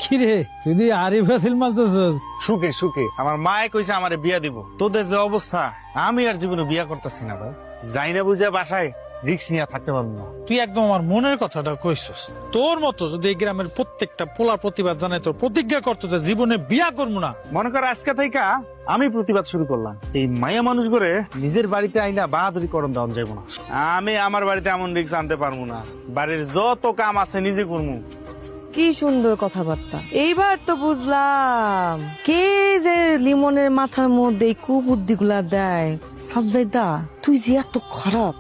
কিরে তুই আরি ফাতিল মারতেছস? সুখে সুখে আমার মায়ে কইছে আমারে বিয়া দিব। তোদের যে অবস্থা, আমি আর জীবনে বিয়া করতেছি না ভাই। যাই না বুঝে বাসায় রিস্ক নিয়ে থাকতে পারবো না। তুই একদম আমার মনের কথাটা কইছস। তোর মতো যদি এই গ্রামের প্রত্যেকটা পোলা প্রতিবাদ জানাই, তোর প্রতিজ্ঞা করতো যে জীবনে বিয়া করবো না। মনে কর আজকে থেকে আমি প্রতিবাদ শুরু করলাম, এই মায়া মানুষ করে নিজের বাড়িতে আইনা বাহাদুরি করণ দেওয়া যাইব না। আমি আমার বাড়িতে এমন রিস্ক আনতে পারবো না। বাড়ির যত কাম আছে নিজে করবো। কি সুন্দর কথাবার্তা, এইবার তো বুঝলাম কে যে লিমনের মাথার মধ্যে এই কুবুদ্ধি গুলা দেয়। সাজ্জাদা, তুই যে এত খারাপ,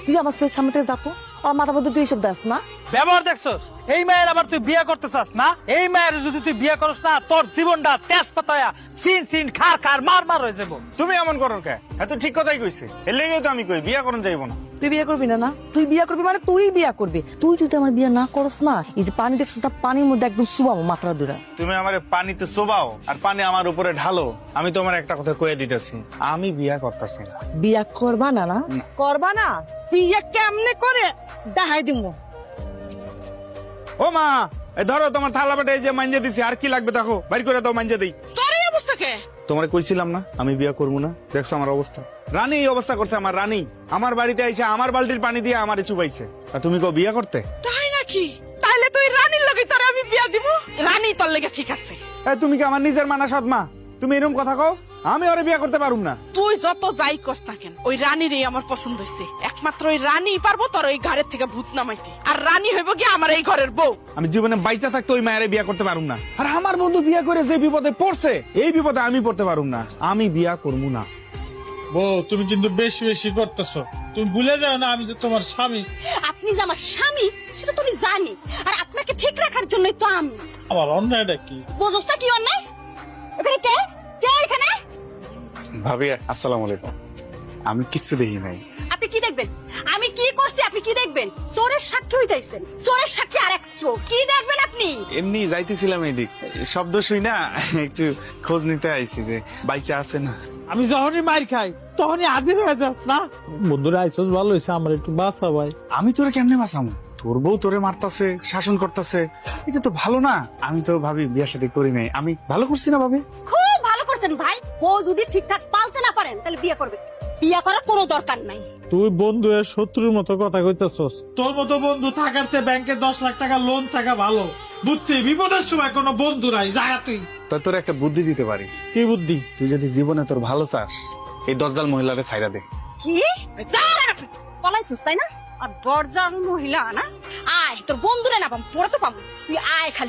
তুই আমার চোখের সামনে থেকে যাতো, আমার মাথার মধ্যে তুই এইসব দাস না। ব্যবহার দেখছস? এই মায়ের আবার তুই বিয়া করতে চাস না? এই মায়ের যদি তুই বিয়া করস না, তোর জীবনটা তেজপাতা সিন সিন খার খার মার মার হয়ে যাবো। তুমি এমন করো কে? এত ঠিক কথাই কইছে, এর লেগেই তো আমি কই বিয়া করণ যাইব না। তুই বিয়ে করবি না? না তুই বিয়ে করবি মানে তুই বিয়ে করবি। তুই যদি আমার বিয়ে না করস না, এই যে পানি দেখছিস না, পানির মধ্যে একদম সুবামো মাত্রা দূরা। তুমি আমারে পানিতে চোবাও আর পানি আমার উপরে ঢালো, আমি তোমার একটা কথা কয়ে দিতেছি, আমি বিয়া করতেছি না। বিয়ে করবা না? না করবা না? বিয়ে কেমনে করে দেখাই দিব। ও মা, এই ধরো তোমার থালা বাটে, এই যে মাঞ্জা দিছি, আর কি লাগবে দেখো, বাইর করে দাও, মাঞ্জা দেই। তোর এই অবস্থা কে? তোমারে কইছিলাম না আমি বিয়া করবো না, দেখছো আমার অবস্থা। রানী এই অবস্থা করছে, আমার রানী আমার বাড়িতে আইসা আমার বালতির পানি দিয়ে আমারে চুবাইছে, আর তুমি কও বিয়া করতে? তাই নাকি? তাহলে তুই রানীর লগে তোরে আমি বিয়া দিব। রানী তোর লগে ঠিক আছে। তুমি কি আমার নিজের মানা সৎ মা? তুমি এরকম কথা কও? আমি ওরে বিয়া করতে পারুম না। তুই যত যাই কস না কেন, ওই রানীরই আমার পছন্দ হয়েছে। একমাত্র ওই রানী পারবো তোর ওই ঘরের থেকে ভূত নামাইতে, আর রানী হইব কি আমার এই ঘরের বউ। আমি জীবনে বাইচা থাকতে ওই মায়ের বিয়া করতে পারুম না। আর আমার বন্ধু বিয়া করে যে বিপদে পড়ছে, এই বিপদে আমি পড়তে পারুম না। আমি বিয়া করবো না। বউ, তুমি কিন্তু বেশি বেশি করতেছো। তুমি ভুলে যাও না আমি যে তোমার স্বামী। আপনি যে আমার স্বামী সেটা তো আমি জানি, আর আপনাকে ঠিক রাখার জন্যই তো আমি। আমার অন্যায়টা কি? বোঝস না কি অন্যায়? এখানে কে কে এখানে? ভাবি আসসালামু আলাইকুম। আমি কিচ্ছু দেখি নাই। আপনি কি দেখবেন? আমি কি করছি আপনি কি দেখবেন? চোরের সাক্ষী হইতাইছেন, চোরের সাক্ষী আর এক চোর, কি দেখবেন আপনি? এমনি যাইতেছিলাম এদিক, শব্দ শুই না, একটু খোঁজ নিতে আইছি যে বাইচা আছে না। আমি যখনই মার খাই তখনই হাজির হয়ে যাস না। বন্ধুরা আইসস, ভালো হয়েছে, আমার একটু বাঁচা ভাই। আমি তোরে কেমনে বাঁচামু? তোর বউ তোরে মারতাছে, শাসন করতেছে, এটা তো ভালো না। আমি তো ভাবি বিয়া শাদী করি নাই, আমি ভালো করছি না ভাবি? খুব ভালো করছেন ভাই। ও যদি ঠিকঠাক পালতে না পারেন তাহলে বিয়ে করবে। বিয়ে করার কোনো দরকার নাই। তুই বন্ধু এর শত্রুর মতো কথা কইতেছস। তোর মতো বন্ধু থাকার চেয়ে ব্যাংকে 10 লাখ টাকা লোন থাকা ভালো। বুঝছি, বিপদের সময় কোনো বন্ধু নাই, জায়গা তুই। তা তোর একটা বুদ্ধি দিতে পারি। কি বুদ্ধি? তুই যদি জীবনে তোর ভালো চাস, এই দশজাল মহিলারে ছাইড়া দে। কি পলাইছিস তাই না? আর দরজার মহিলা না? আয় তোর বন্ধুরে না পাম, তোরা তো পাবো। তুই আয় খালি।